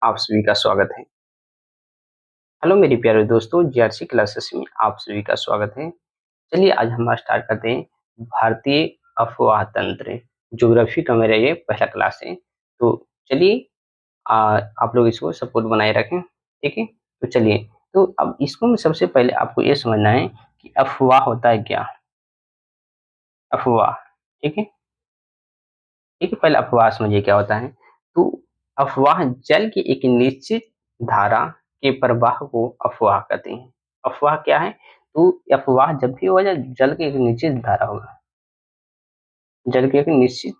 आप सभी का स्वागत है। हेलो मेरे प्यारे दोस्तों, जीआरसी क्लासेस में आप सभी का स्वागत है। चलिए आज हम स्टार्ट करते हैं भारतीय अफवाह तंत्र। ज्योग्राफी का मेरा ये पहला क्लास है, तो चलिए आप लोग इसको सपोर्ट बनाए रखें, ठीक है। तो चलिए, तो अब इसको में सबसे पहले आपको ये समझना है कि अफवाह होता है क्या। अफवाह, ठीक है। ठीक है, पहले अफवाह समझिए क्या होता है। तो अफवाह जल की एक निश्चित धारा के प्रवाह को अफवाह कहते हैं। अफवाह क्या है? तो अफवाह जब भी होगा जल की एक निश्चित धारा होगा, जल की एक निश्चित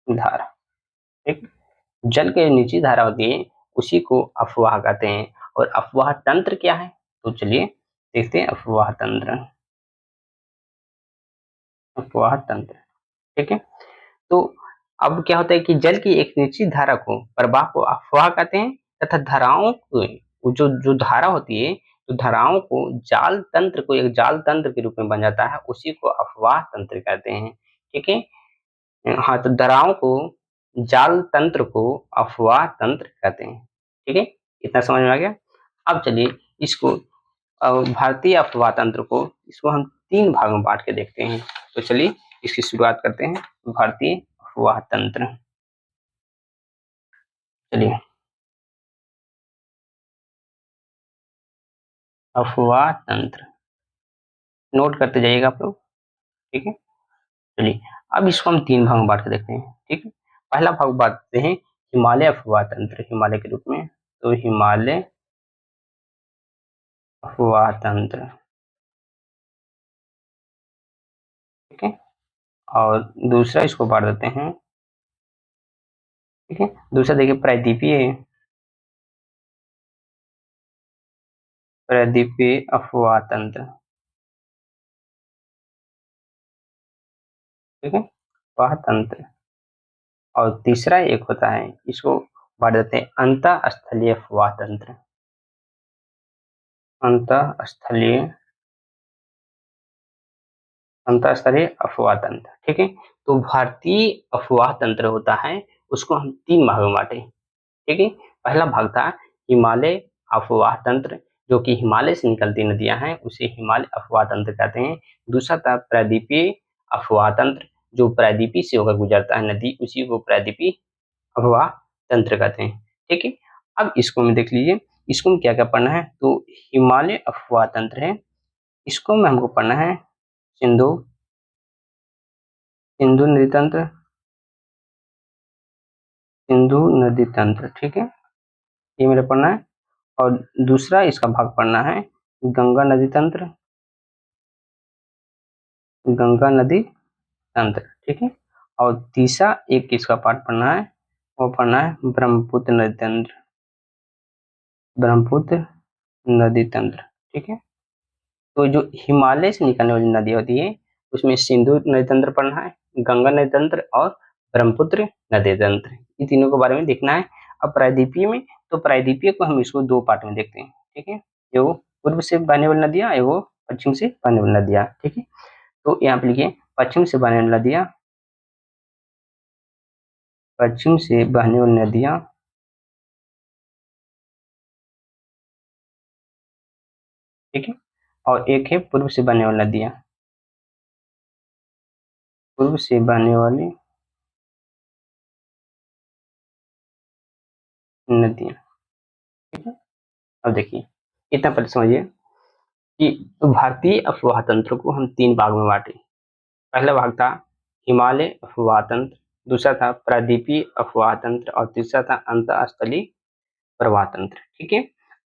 धारा, ठीक। जल की निश्चित धारा होती है, उसी को अफवाह कहते हैं। और अफवाह तंत्र क्या है? तो चलिए देखते हैं अफवाह तंत्र। अफवाह तंत्र, ठीक है। तो अब क्या होता है कि जल की एक निश्चित धारा को प्रवाह को अफवाह कहते हैं, तथा धाराओं को जो जो धारा होती है, तो धाराओं को जाल तंत्र को एक जाल तंत्र के रूप में बन जाता है, उसी को अफवाह तंत्र कहते हैं, ठीक है। हाँ, तो धाराओं को जाल तंत्र को अफवाह तंत्र कहते हैं, ठीक है। इतना समझ में आ गया। अब चलिए इसको भारतीय अफवाह तंत्र को इसको हम तीन भागों में बांट के देखते हैं। तो चलिए इसकी शुरुआत करते हैं। भारतीय अफवाह तंत्र, चलिए अफवाह तंत्र नोट करते जाइएगा आप लोग, ठीक है। चलिए अब इसको हम तीन भाग में बांट के देखते हैं, ठीक है। पहला भाग बांटते हैं हिमालय अफवाह तंत्र, हिमालय के रूप में। तो हिमालय अफवाह तंत्र, ठीक है। और दूसरा इसको बांट देते हैं, ठीक है। दूसरा देखिए प्रायद्वीपीय, प्रायद्वीपीय अफवाह तंत्र, ठीक है, अफवाह तंत्र। और तीसरा एक होता है, इसको बांट देते हैं अंतःस्थलीय अफवाह तंत्र, अंतःस्थलीय अंतःस्तरीय अफवाह तंत्र, ठीक है। तो भारतीय अफवाह तंत्र होता है, उसको हम तीन भागों में बांटे, ठीक है। पहला भाग था हिमालय अफवाह तंत्र, जो कि हिमालय से निकलती नदियां हैं, उसे हिमालय अफवाह तंत्र कहते हैं। दूसरा था प्रायद्वीपीय अफवाह तंत्र, जो प्रायद्वीपी से होकर गुजरता है नदी, उसी को प्रायद्वीपीय अफवाह तंत्र कहते हैं, ठीक है। अब इसको में देख लीजिए, इसको में क्या क्या पढ़ना है। तो हिमालय अफवाह तंत्र है, इसको में हमको पढ़ना है सिंधु सिंधु नदी तंत्र, सिंधु नदी तंत्र, ठीक है, ये मेरे पढ़ना है। और दूसरा इसका भाग पढ़ना है गंगा नदी तंत्र, गंगा नदी तंत्र, ठीक है। और तीसरा एक इसका पार्ट पढ़ना है, वो पढ़ना है ब्रह्मपुत्र नदी तंत्र, ब्रह्मपुत्र नदी तंत्र, ठीक है। तो जो हिमालय से निकलने वाली नदी होती है, उसमें सिंधु नदी तंत्र पढ़ना है, गंगा नदी तंत्र और ब्रह्मपुत्र नदी तंत्र, इन तीनों के बारे में देखना है। अब प्रायद्वीपीय में, तो प्रायद्वीपीय को हम इसको दो पार्ट में देखते हैं, ठीक है। जो पूर्व से बहने वाली नदियां है, वो पश्चिम से बहने वाली नदियां, ठीक है। तो यहाँ पे लिखिए पश्चिम से बहने वाली नदियां, पश्चिम से बहने वाली नदियां, ठीक है। और एक है पूर्व से बहने वाली नदियां, पूर्व से बहने वाली नदियां, ठीक है। अब देखिए इतना पहले समझिए कि भारतीय अफवाह तंत्र को हम तीन भाग में बांटे। पहला भाग था हिमालय अफवाह तंत्र, दूसरा था प्रायद्वीपीय अफवाह तंत्र और तीसरा था अंतःस्थलीय प्रवाह तंत्र, ठीक है।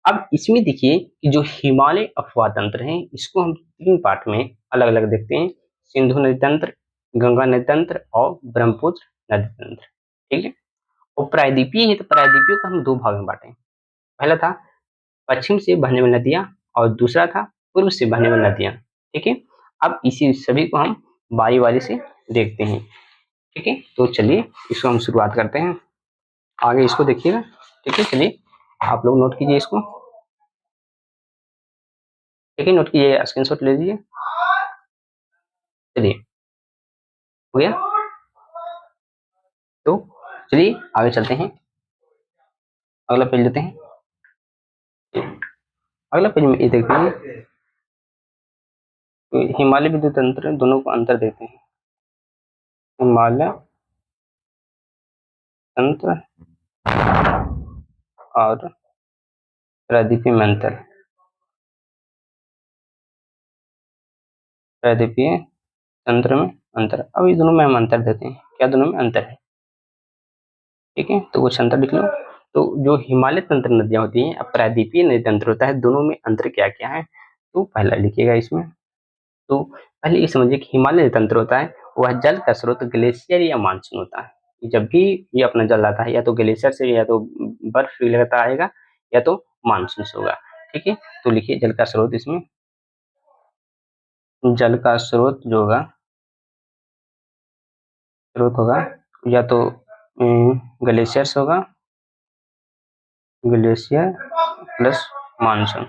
अब इसमें देखिए कि जो हिमालय अफवाह तंत्र है, इसको हम तीन पार्ट में अलग अलग देखते हैं, सिंधु नदी तंत्र, गंगा नदी तंत्र और ब्रह्मपुत्र नदी तंत्र, ठीक है। और प्रायद्वीपीय है, तो प्रायद्वीपीय को हम दो भाग में बांटे। पहला था पश्चिम से बहने वाली नदियां और दूसरा था पूर्व से बहने वाली नदियां, ठीक है। अब इसी सभी को हम बारी बारी से देखते हैं, ठीक है। तो चलिए इसको हम शुरुआत करते हैं, आगे इसको देखिएगा, ठीक है। चलिए आप लोग नोट कीजिए इसको, ठीक है, नोट कीजिए, स्क्रीनशॉट ले लीजिए। चलिए हो गया, तो चलिए आगे चलते हैं। अगला पेज लेते हैं। अगला पेज में ये देखते हैं, तो हिमालय विद्युत तंत्र दोनों को अंतर देते हैं। हिमालय तंत्र और प्रायद्वीपीय में अंतर। प्रायद्वीपीय तंत्र में अंतर। अब ये दोनों में हम अंतर देते हैं, क्या दोनों में अंतर है, ठीक है। तो कुछ अंतर लिख लो। तो जो हिमालय तंत्र नदियां होती हैं, अब प्रायद्वीपीय नदी तंत्र होता है, दोनों में अंतर क्या क्या है, तो पहला लिखिएगा इसमें। तो पहले ये समझिए कि हिमालय तंत्र होता है वह जल का स्रोत ग्लेशियर या मानसून होता है। जब भी ये अपना जल आता है या तो ग्लेशियर से, या तो बर्फ पिघलता आएगा, या तो मानसून से होगा, ठीक है। तो लिखिए जल का स्रोत, इसमें जल का स्रोत जो होगा, स्रोत होगा या तो ग्लेशियर से होगा, ग्लेशियर प्लस मानसून,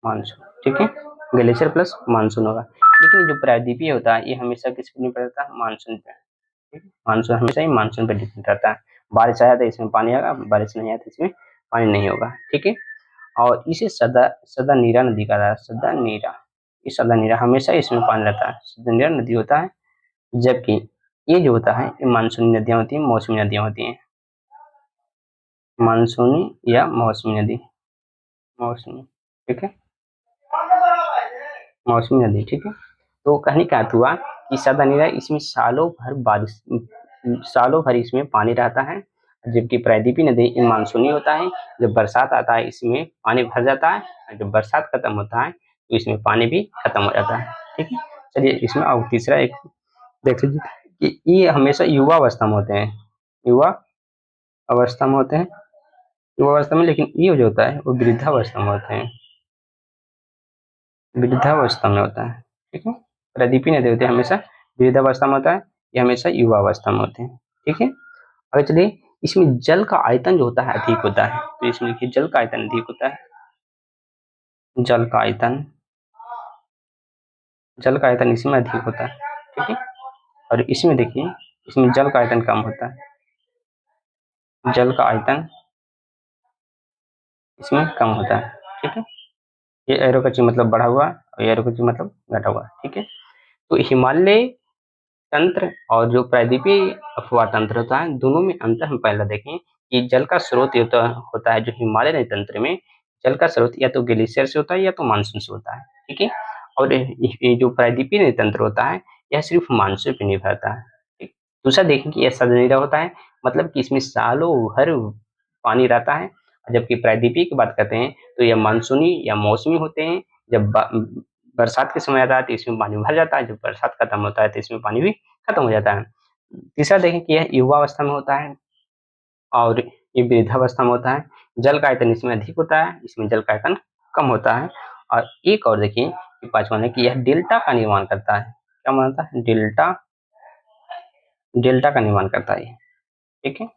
मानसून, ठीक है। ग्लेशियर प्लस मानसून होगा। लेकिन जो प्रायद्वीपीय होता है ये हमेशा किस पर निर्भर रहता है, मानसून पे, ठीक है। मानसून हमेशा ही मानसून पर डिपेंड रहता है। बारिश आया तो इसमें पानी आएगा, बारिश नहीं आया तो इसमें पानी नहीं होगा, ठीक है। और इसे सदा नीरा नदी कहा जाता है, सदा नीरा। इस सदा नीरा हमेशा इसमें पानी रहता है, सदा नीरा नदी होता है। जबकि ये जो होता है ये मानसूनी नदियां होती हैं, मौसमी नदियां होती हैं, मानसूनी या मौसमी नदी, मौसमी, ठीक है, मौसमी नदी, ठीक है। तो कहने का अर्थ हुआ कि सदा नीरा, इसमें सालों भर बारिश, सालों भर इसमें पानी रहता है। जबकि प्रायद्वीपीय नदी ये मानसूनी होता है, जब बरसात आता है इसमें पानी भर जाता है, और जब बरसात खत्म होता है तो इसमें पानी भी खत्म हो जाता है, ठीक है। चलिए इसमें अब तीसरा एक देख लीजिए कि ये हमेशा युवा अवस्था में होते हैं, युवा अवस्था में होते हैं, युवा अवस्था में। लेकिन ये जो होता है वो वृद्धावस्था में होते हैं, वृद्धावस्था में होता है, ठीक है। प्रदीपी नदी होते हैं हमेशा वृद्धावस्था में होता है, ये हमेशा युवा अवस्था में होते हैं, ठीक है। अगर चलिए इसमें जल का आयतन जो होता है अधिक होता है, तो इसमें लिखिए जल का आयतन अधिक होता है, जल का आयतन, जल का आयतन इसमें अधिक होता है, ठीक है। और इसमें देखिए इसमें जल का आयतन कम होता है, जल का आयतन इसमें कम होता है, ठीक है। ये एरो का चिन्ह मतलब बढ़ा हुआ और एरो का चिन्ह मतलब घटा हुआ, ठीक है। तो हिमालय तंत्र और जो प्रायद्वीपीय अफवाह तंत्र होता है, दोनों में अंतर हम पहले देखें कि जल का स्रोत होता है जो हिमालय नदी तंत्र में, जल का स्रोत या तो ग्लेशियर से होता है या तो मानसून से होता है, ठीक है। और ये जो प्रायद्वीपीय नदी तंत्र होता है यह सिर्फ मानसून पर निर्भर रहता है, ठीक। दूसरा देखें कि यह सदनीरा होता है, मतलब कि इसमें सालों भर पानी रहता है। जबकि प्रायद्वीपीय की बात करते हैं तो यह मानसूनी या मौसमी होते हैं। जब बरसात के समय आता है तो इसमें पानी भर जाता है, जब बरसात खत्म होता है तो इसमें पानी भी खत्म हो जाता है। तीसरा देखें कि यह युवा अवस्था में होता है और ये वृद्धावस्था में होता है। जल का आयतन इसमें अधिक होता है, इसमें जल का आयतन कम होता है। और एक और देखिए कि पांचवा है कि यह डेल्टा का निर्माण करता है, क्या मानता है, डेल्टा, डेल्टा का निर्माण करता है, ठीक है।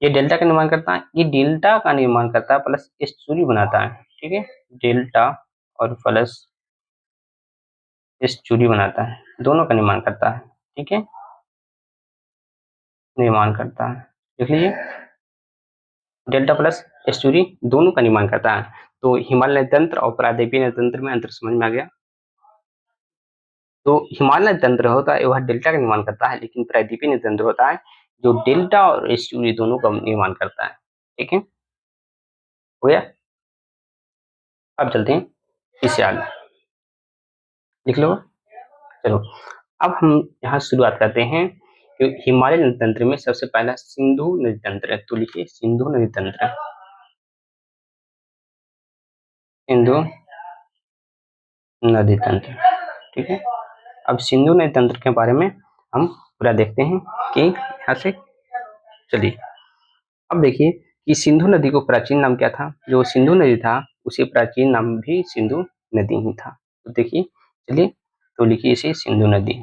ये डेल्टा का निर्माण करता है, ये डेल्टा का निर्माण करता है प्लस एस्चुरी बनाता है, ठीक है। डेल्टा और प्लस एस्चुरी बनाता है, दोनों का निर्माण करता है, ठीक है, निर्माण करता है, देख लीजिए डेल्टा प्लस एस्चुरी दोनों का निर्माण करता है। तो हिमालय तंत्र और प्रायद्वीपीय तंत्र में अंतर समझ में आ गया। तो हिमालय तंत्र होता है वह डेल्टा का निर्माण करता है, लेकिन प्रायद्वीपीय तंत्र होता है जो डेल्टा और एस्चुरी दोनों का निर्माण करता है, ठीक है, हो गया। अब चलते हैं इससे आगे, लिख लो, चलो। अब हम यहाँ शुरुआत करते हैं कि हिमालय नदी तंत्र में सबसे पहला सिंधु नदी तंत्र है। तो लिखिए सिंधु नदी तंत्र, सिंधु नदी तंत्र, ठीक है। अब सिंधु नदी तंत्र के बारे में हम पूरा देखते हैं कि यहाँ से, चलिए। अब देखिए कि सिंधु नदी को प्राचीन नाम क्या था, जो सिंधु नदी था उसे प्राचीन नाम भी सिंधु नदी ही था। तो देखिए, चलिए, तो लिखिए इसे सिंधु नदी,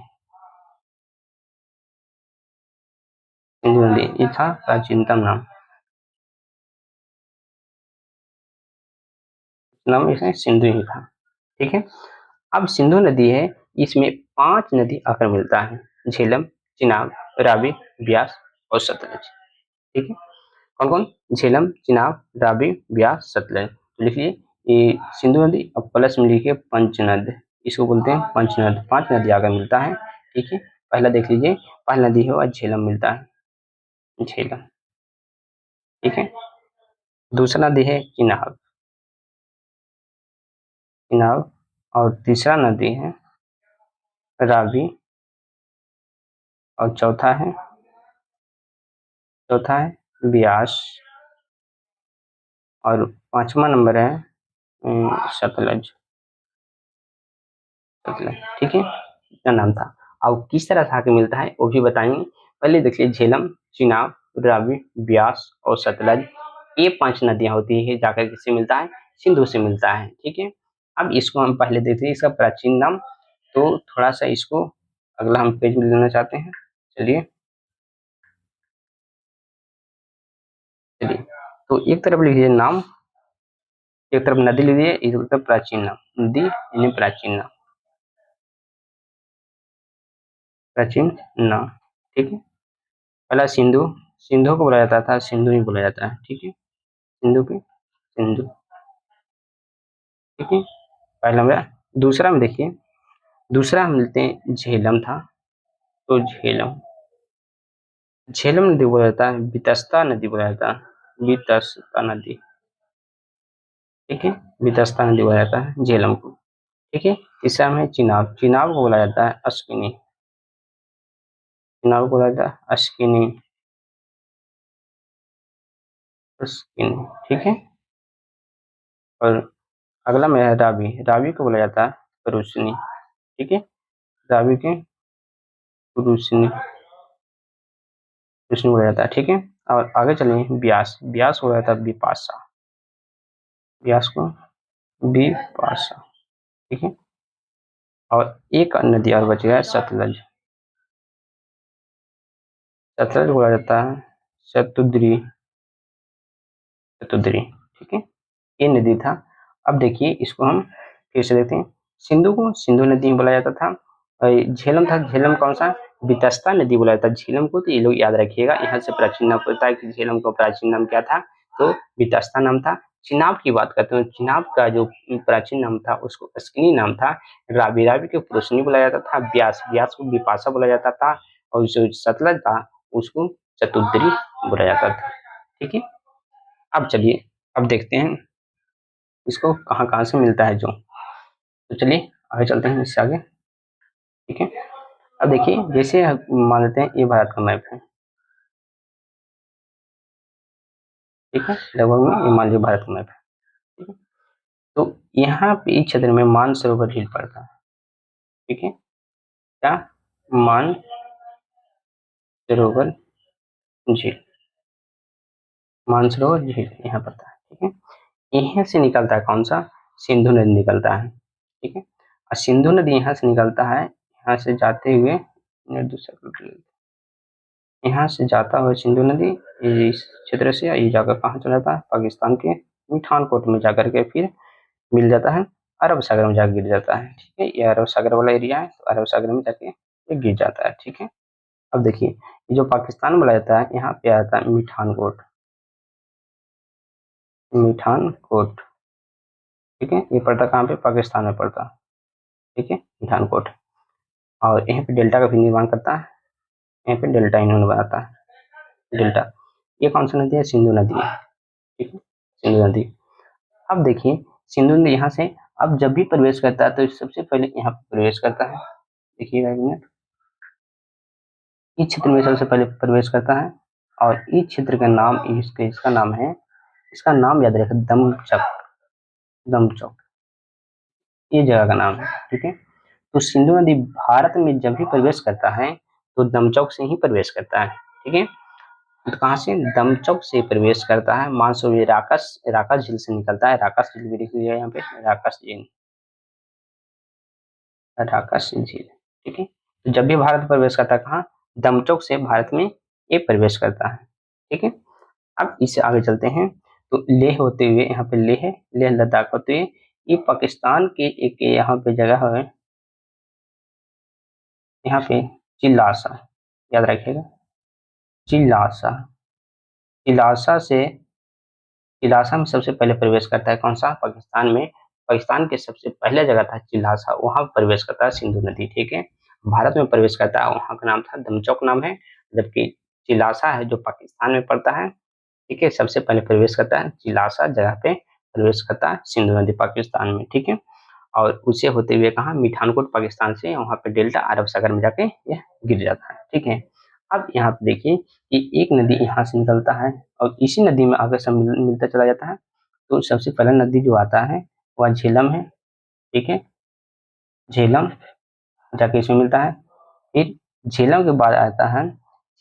सिंधु नदी ये था प्राचीनतम नाम, नाम इसमें सिंधु ही था, ठीक है। अब सिंधु नदी है, इसमें 5 नदी आकर मिलता है, झेलम, चिनाब, रावी, ब्यास और सतलज, ठीक है। कौन कौन? झेलम, चिनाब, रावी, ब्यास, सतलज। तो लिखिए ये सिंधु नदी और प्लस में लिखिए पंचनद, इसको बोलते हैं पंचनद। 5 नदी आकर मिलता है, ठीक है। पहला देख लीजिए, पहला नदी है और झेलम मिलता है, झेलम, ठीक है। दूसरा नदी है चिनाब, चिनाब। और तीसरा नदी है रावी। और चौथा है ब्यास। और 5वां नंबर है सतलज, सतलज, ठीक है। इतना नाम था। अब किस तरह से आके मिलता है वो भी बताएंगे। पहले देखिए झेलम, चिनाब, रावी, ब्यास और सतलज, ये 5 नदियां होती है, जाकर किससे मिलता है? सिंधु से मिलता है, ठीक है। अब इसको हम पहले देखते हैं इसका प्राचीन नाम। तो थोड़ा सा इसको अगला हम पेज में लेना चाहते हैं। चलिए चलिए, तो एक तरफ लिखिए नाम, एक तरफ नदी लीजिए, एक तरफ प्राचीन नाम। नदी यानी प्राचीन नाम, प्राचीन नाम, ठीक है। पहला सिंधु, सिंधु को बोला जाता था, सिंधु ही बोला जाता है, ठीक है। सिंधु की सिंधु, ठीक है। पहला मेरा। दूसरा में देखिए, दूसरा हम लेते हैं झेलम था। तो झेलम, झेलम नदी बोला जाता है, वितस्ता नदी बोला जाता है, वितस्ता नदी, ठीक है। वितस्ता नदी बोला जाता है झेलम को, ठीक है। तीसरा में चिनाब, चिनाब को बोला जाता है अश्विनी, चिनाब को बोला जाता है अश्विनी, अश्विनी, ठीक है। और अगला में है रावी, रावी को बोला जाता है परुशनी, ठीक है। रावी के पुरुषनी, पुरुषनी बोला जाता है, ठीक है। और आगे चलें ब्यास, ब्यास बोला जाता है बिपाशा, ब्यास को बिपाशा, ठीक है। और एक नदी और बच गया है सतलज, सतलज बोला जाता है शतुद्री, शतुद्री, ठीक है। ये नदी था। अब देखिए इसको हम फिर से देखते हैं। सिंधु को सिंधु नदी बोला जाता था। और झेलम था, झेलम कौन सा? वितस्ता नदी बोला जाता है झेलम को। तो ये लोग याद रखिएगा, यहाँ से प्राचीन नाम पता है कि झेलम का प्राचीन नाम क्या था, तो वितस्ता नाम था। चिनाब की बात करते हैं, चिनाब का जो प्राचीन नाम था उसको अस्किनी नाम था। रावी, रावी को पुरुषनी बोला जाता था। ब्यास, ब्यास को बिपाशा बोला जाता था। और जो सतलज था उसको चतुद्री बोला जाता था, ठीक है। अब चलिए, अब देखते हैं इसको कहाँ कहाँ से मिलता है जो। तो चलिए आगे चलते हैं इससे आगे, ठीक है। अब देखिए जैसे मान लेते हैं ये भारत का मैप है, ठीक है। लगभग में ये मान लीजिए भारत का मैप है, ठीक है। तो यहाँ पे इस क्षेत्र में मानसरोवर झील पड़ता है, ठीक है। क्या? मानसरोवर झील, मानसरोवर झील यहाँ पड़ता है, ठीक है। यहाँ से निकलता है कौन सा? सिंधु नदी निकलता है, ठीक है। और सिंधु नदी यहाँ से निकलता है, यहाँ से जाते हुए यहाँ से जाता हुआ सिंधु नदी इस क्षेत्र से ये जाकर कहाँ चला जाता है? पाकिस्तान के मिठानकोट में जाकर के फिर मिल जाता है अरब सागर में, जाकर गिर जाता है, ठीक है। ये अरब सागर वाला एरिया है, तो अरब सागर में जाके ये गिर जाता है, ठीक है। अब देखिए ये जो पाकिस्तान बोला जाता है, यहाँ पे आता है मिठानकोट, मिठानकोट, ठीक है। ये पड़ता कहाँ पे? पाकिस्तान में पड़ता, ठीक है, मिठानकोट। और यहाँ पे डेल्टा का भी निर्माण करता है, यहाँ पे डेल्टा इन्होंने बनाता है, डेल्टा। ये कौन सी नदी है? सिंधु नदी है, ठीक है, सिंधु नदी। अब देखिए सिंधु नदी यहाँ से अब जब भी प्रवेश करता है तो सबसे पहले यहाँ पे प्रवेश करता है, देखिएगा एक मिनट। इस क्षेत्र में सबसे पहले प्रवेश करता है। और इस क्षेत्र का नाम इसका नाम है, इसका नाम याद रखें, दमचक, दमचौक, ये जगह का नाम है, ठीक है। तो सिंधु नदी भारत में जब भी प्रवेश करता है तो दमचौक से ही प्रवेश करता है, ठीक है। तो कहाँ से? दमचौक से प्रवेश करता है। मानसरोवर राकस, राकस झील से निकलता है, राकस झील भी लिख लीजिए यहाँ पे, राकस झील, राकस झील, ठीक है। तो जब भी भारत प्रवेश करता है कहाँ? दमचौक से भारत में ये प्रवेश करता है, ठीक है। अब इससे आगे चलते हैं। तो लेह होते हुए यहाँ पे लेह, लेह लद्दाख होते हुए ये पाकिस्तान के एक यहाँ पे जगह है, यहाँ पे चिल्लासा, याद रखिएगा, चिल्लासा, चिलासा में सबसे पहले प्रवेश करता है कौन सा? पाकिस्तान में। पाकिस्तान के सबसे पहले जगह था चिलासा, वहां प्रवेश करता है सिंधु नदी। ठीक है, भारत में प्रवेश करता है, वहां का नाम था दमचौक नाम है, जबकि चिलासा है जो पाकिस्तान में पड़ता है। ठीक है, सबसे पहले प्रवेश करता है चिलासा जगह पे, प्रवेश करता है सिंधु नदी पाकिस्तान में। ठीक है, और उसे होते हुए कहा मिठानकोट पाकिस्तान से, वहां पे डेल्टा अरब सागर में जाके यह गिर जाता है। ठीक है, अब यहाँ पे देखिए कि एक नदी यहाँ से निकलता है और इसी नदी में आगे सब मिलता चला जाता है। तो सबसे पहला नदी जो आता है वह झेलम है। ठीक है, झेलम जाके इसमें मिलता है। फिर झेलम के बाद आता है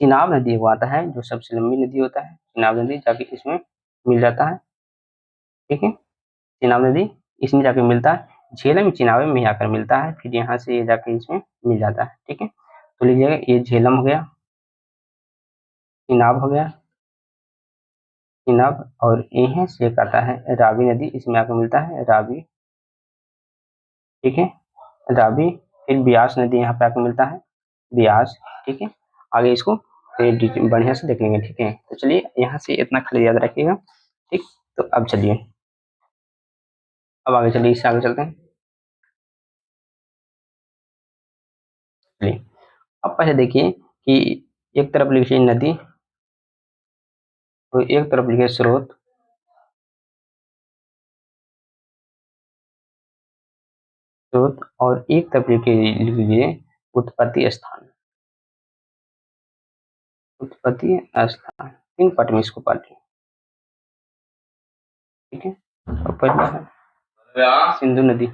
चिनाब नदी, वो आता है जो सबसे लंबी नदी होता है, चिनाब नदी जाके इसमें मिल जाता है। ठीक है, चिनाब नदी इसमें जाके मिलता है, झेलम चिनाब में आकर मिलता है, फिर यहाँ से ये जाके इसमें मिल जाता है। ठीक है, तो लीजिएगा ये झेलम हो गया, चिनाब हो गया, चिनाब, और यहीं से एक आता है रावी नदी, इसमें आकर मिलता है रावी। ठीक है, रावी, फिर ब्यास नदी यहाँ पे आकर मिलता है, ब्यास। ठीक है, आगे इसको बढ़िया से देख लेंगे। ठीक है, तो चलिए यहाँ से इतना खाली याद रखिएगा। ठीक, तो अब चलिए, अब आगे चलिए, इससे आगे चलते हैं। चलिए, अब पहले देखिए कि एक तरफ लिखिए नदी, तो एक तरफ लिखिए स्रोत, स्रोत, और एक तरफ लिख लीजिए उत्पत्ति स्थान, उत्पत्ति स्थान। तीन पार्ट में इसको पढ़िए। ठीक है, और पहला है सिंधु नदी।